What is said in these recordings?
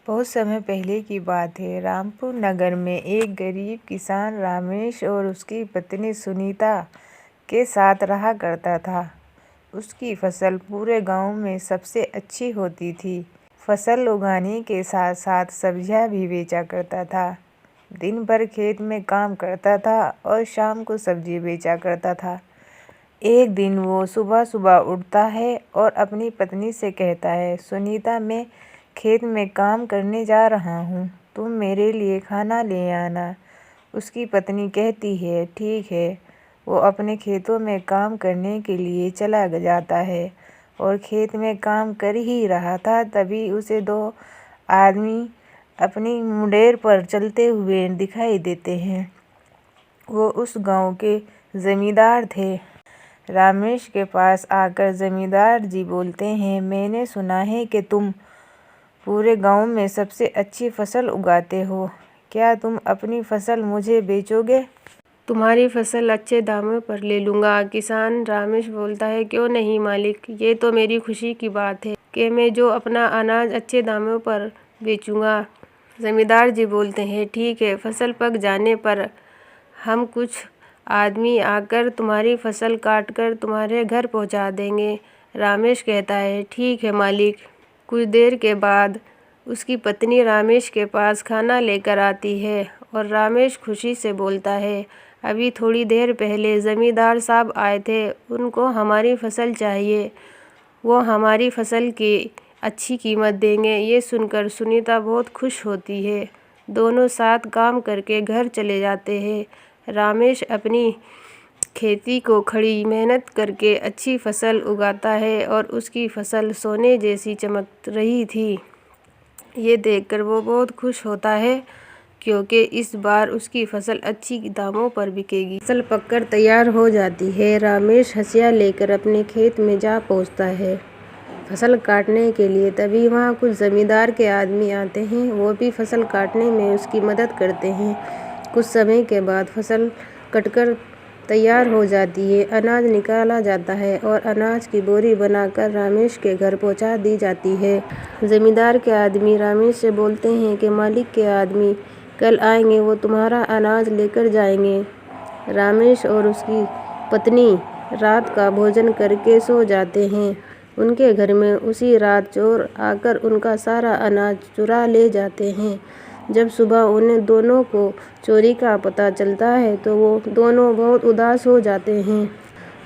बहुत समय पहले की बात है। रामपुर नगर में एक गरीब किसान रमेश और उसकी पत्नी सुनीता के साथ रहा करता था। उसकी फसल पूरे गांव में सबसे अच्छी होती थी। फसल उगाने के साथ साथ सब्जियां भी बेचा करता था। दिन भर खेत में काम करता था और शाम को सब्जी बेचा करता था। एक दिन वो सुबह सुबह उठता है और अपनी पत्नी से कहता है, सुनीता, मैं खेत में काम करने जा रहा हूँ, तुम मेरे लिए खाना ले आना। उसकी पत्नी कहती है, ठीक है। वो अपने खेतों में काम करने के लिए चला जाता है और खेत में काम कर ही रहा था, तभी उसे दो आदमी अपनी मुंडेर पर चलते हुए दिखाई देते हैं। वो उस गांव के जमींदार थे। रमेश के पास आकर जमींदार जी बोलते हैं, मैंने सुना है कि तुम पूरे गांव में सबसे अच्छी फसल उगाते हो। क्या तुम अपनी फसल मुझे बेचोगे? तुम्हारी फसल अच्छे दामों पर ले लूँगा। किसान रमेश बोलता है, क्यों नहीं मालिक, ये तो मेरी खुशी की बात है कि मैं जो अपना अनाज अच्छे दामों पर बेचूँगा। जमींदार जी बोलते हैं, ठीक है, फसल पक जाने पर हम कुछ आदमी आकर तुम्हारी फसल काट कर तुम्हारे घर पहुँचा देंगे। रमेश कहता है, ठीक है मालिक। कुछ देर के बाद उसकी पत्नी रमेश के पास खाना लेकर आती है और रमेश खुशी से बोलता है, अभी थोड़ी देर पहले ज़मींदार साहब आए थे, उनको हमारी फसल चाहिए, वो हमारी फसल की अच्छी कीमत देंगे। ये सुनकर सुनीता बहुत खुश होती है। दोनों साथ काम करके घर चले जाते हैं। रमेश अपनी खेती को खड़ी मेहनत करके अच्छी फसल उगाता है और उसकी फसल सोने जैसी चमक रही थी। ये देखकर वो बहुत खुश होता है क्योंकि इस बार उसकी फसल अच्छी दामों पर बिकेगी। फसल पककर तैयार हो जाती है। रमेश हंसिया लेकर अपने खेत में जा पहुंचता है फसल काटने के लिए। तभी वहाँ कुछ जमींदार के आदमी आते हैं। वो भी फसल काटने में उसकी मदद करते हैं। कुछ समय के बाद फसल कटकर तैयार हो जाती है। अनाज निकाला जाता है और अनाज की बोरी बनाकर रमेश के घर पहुंचा दी जाती है। जमींदार के आदमी रमेश से बोलते हैं कि मालिक के आदमी कल आएंगे, वो तुम्हारा अनाज लेकर जाएंगे। रमेश और उसकी पत्नी रात का भोजन करके सो जाते हैं। उनके घर में उसी रात चोर आकर उनका सारा अनाज चुरा ले जाते हैं। जब सुबह उन्हें दोनों को चोरी का पता चलता है तो वो दोनों बहुत उदास हो जाते हैं।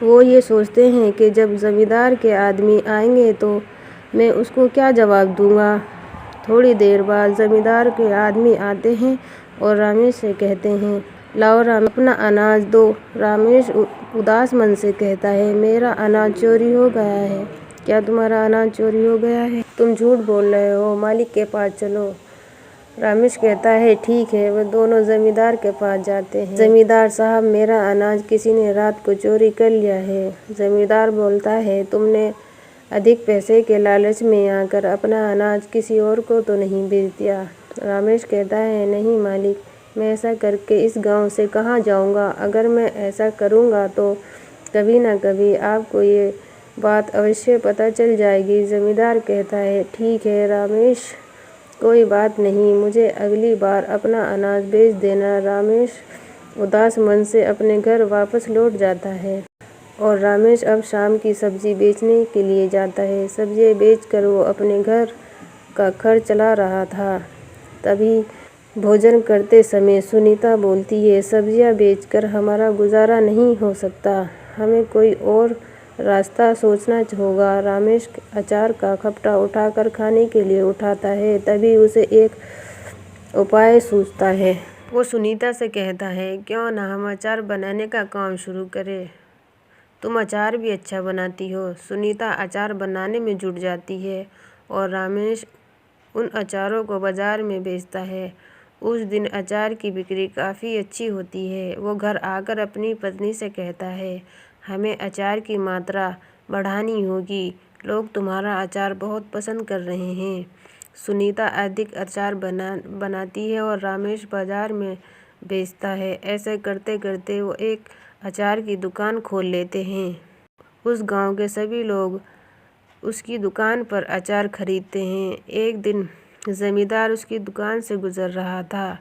वो ये सोचते हैं कि जब जमींदार के आदमी आएंगे तो मैं उसको क्या जवाब दूंगा। थोड़ी देर बाद जमींदार के आदमी आते हैं और रमेश से कहते हैं, लाओ रमेश, अपना अनाज दो। रमेश उदास मन से कहता है, मेरा अनाज चोरी हो गया है। क्या तुम्हारा अनाज चोरी हो गया है? तुम झूठ बोल रहे हो, मालिक के पास चलो। रमेश कहता है, ठीक है। वह दोनों जमींदार के पास जाते हैं। जमींदार साहब, मेरा अनाज किसी ने रात को चोरी कर लिया है। जमींदार बोलता है, तुमने अधिक पैसे के लालच में आकर अपना अनाज किसी और को तो नहीं बेच दिया? रमेश कहता है, नहीं मालिक, मैं ऐसा करके इस गांव से कहाँ जाऊंगा। अगर मैं ऐसा करूंगा तो कभी ना कभी आपको ये बात अवश्य पता चल जाएगी। जमींदार कहता है, ठीक है रमेश, कोई बात नहीं, मुझे अगली बार अपना अनाज बेच देना। रमेश उदास मन से अपने घर वापस लौट जाता है और रमेश अब शाम की सब्जी बेचने के लिए जाता है। सब्जियां बेचकर वो अपने घर का खर्च चला रहा था। तभी भोजन करते समय सुनीता बोलती है, सब्जियां बेचकर हमारा गुजारा नहीं हो सकता, हमें कोई और रास्ता सोचना होगा। रमेश अचार का खपटा उठाकर खाने के लिए उठाता है। तभी उसे एक उपाय सूझता है। वो सुनीता से कहता है, क्यों ना हम अचार बनाने का काम शुरू करें, तुम अचार भी अच्छा बनाती हो। सुनीता अचार बनाने में जुट जाती है और रमेश उन अचारों को बाजार में बेचता है। उस दिन अचार की बिक्री काफ़ी अच्छी होती है। वो घर आकर अपनी पत्नी से कहता है, हमें अचार की मात्रा बढ़ानी होगी, लोग तुम्हारा अचार बहुत पसंद कर रहे हैं। सुनीता अधिक अचार बनाती है और रमेश बाजार में बेचता है। ऐसे करते करते वो एक अचार की दुकान खोल लेते हैं। उस गांव के सभी लोग उसकी दुकान पर अचार खरीदते हैं। एक दिन जमींदार उसकी दुकान से गुजर रहा था।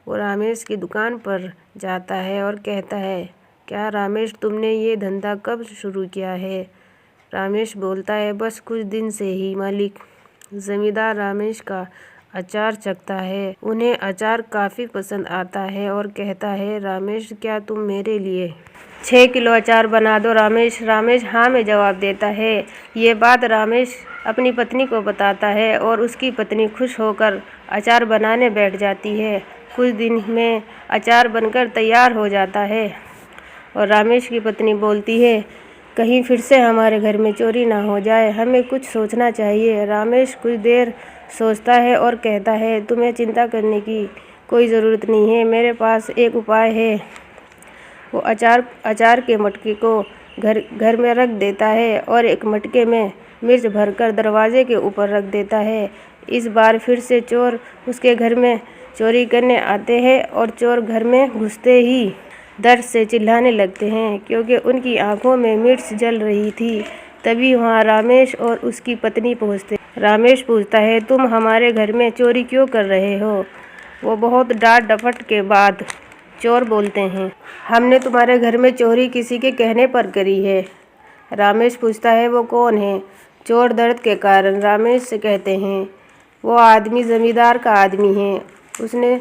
वो रमेश की दुकान पर जाता है और कहता है, क्या रमेश, तुमने ये धंधा कब शुरू किया है? रमेश बोलता है, बस कुछ दिन से ही मालिक। जमींदार रमेश का अचार चखता है। उन्हें अचार काफ़ी पसंद आता है और कहता है, रमेश, क्या तुम मेरे लिए 6 किलो अचार बना दो? रमेश हाँ में जवाब देता है। ये बात रमेश अपनी पत्नी को बताता है और उसकी पत्नी खुश होकर अचार बनाने बैठ जाती है। कुछ दिन में अचार बनकर तैयार हो जाता है और रमेश की पत्नी बोलती है, कहीं फिर से हमारे घर में चोरी ना हो जाए, हमें कुछ सोचना चाहिए। रमेश कुछ देर सोचता है और कहता है, तुम्हें चिंता करने की कोई ज़रूरत नहीं है, मेरे पास एक उपाय है। वो अचार के मटके को घर में रख देता है और एक मटके में मिर्च भरकर दरवाजे के ऊपर रख देता है। इस बार फिर से चोर उसके घर में चोरी करने आते हैं और चोर घर में घुसते ही दर्द से चिल्लाने लगते हैं, क्योंकि उनकी आंखों में मिर्च जल रही थी। तभी वहाँ रमेश और उसकी पत्नी पहुँचते। रमेश पूछता है, तुम हमारे घर में चोरी क्यों कर रहे हो? वो बहुत डांट डपट के बाद चोर बोलते हैं, हमने तुम्हारे घर में चोरी किसी के कहने पर करी है। रमेश पूछता है, वो कौन है? चोर दर्द के कारण रमेश से कहते हैं, वो आदमी जमींदार का आदमी है, उसने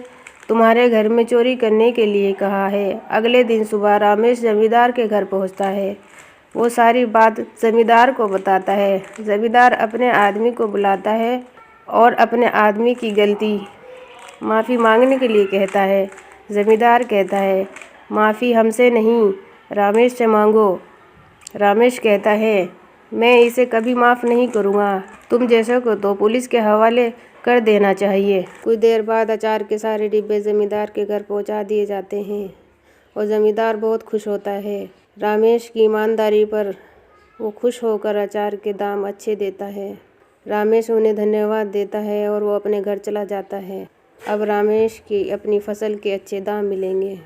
तुम्हारे घर में चोरी करने के लिए कहा है। अगले दिन सुबह रमेश जमींदार के घर पहुंचता है। वो सारी बात जमींदार को बताता है। जमींदार अपने आदमी को बुलाता है और अपने आदमी की गलती माफ़ी मांगने के लिए कहता है। जमींदार कहता है, माफ़ी हमसे नहीं, रमेश से मांगो। रमेश कहता है, मैं इसे कभी माफ़ नहीं करूँगा, तुम जैसे को तो पुलिस के हवाले कर देना चाहिए। कुछ देर बाद अचार के सारे डिब्बे जमींदार के घर पहुंचा दिए जाते हैं और जमींदार बहुत खुश होता है। रमेश की ईमानदारी पर वो खुश होकर अचार के दाम अच्छे देता है। रमेश उन्हें धन्यवाद देता है और वो अपने घर चला जाता है। अब रमेश की अपनी फसल के अच्छे दाम मिलेंगे।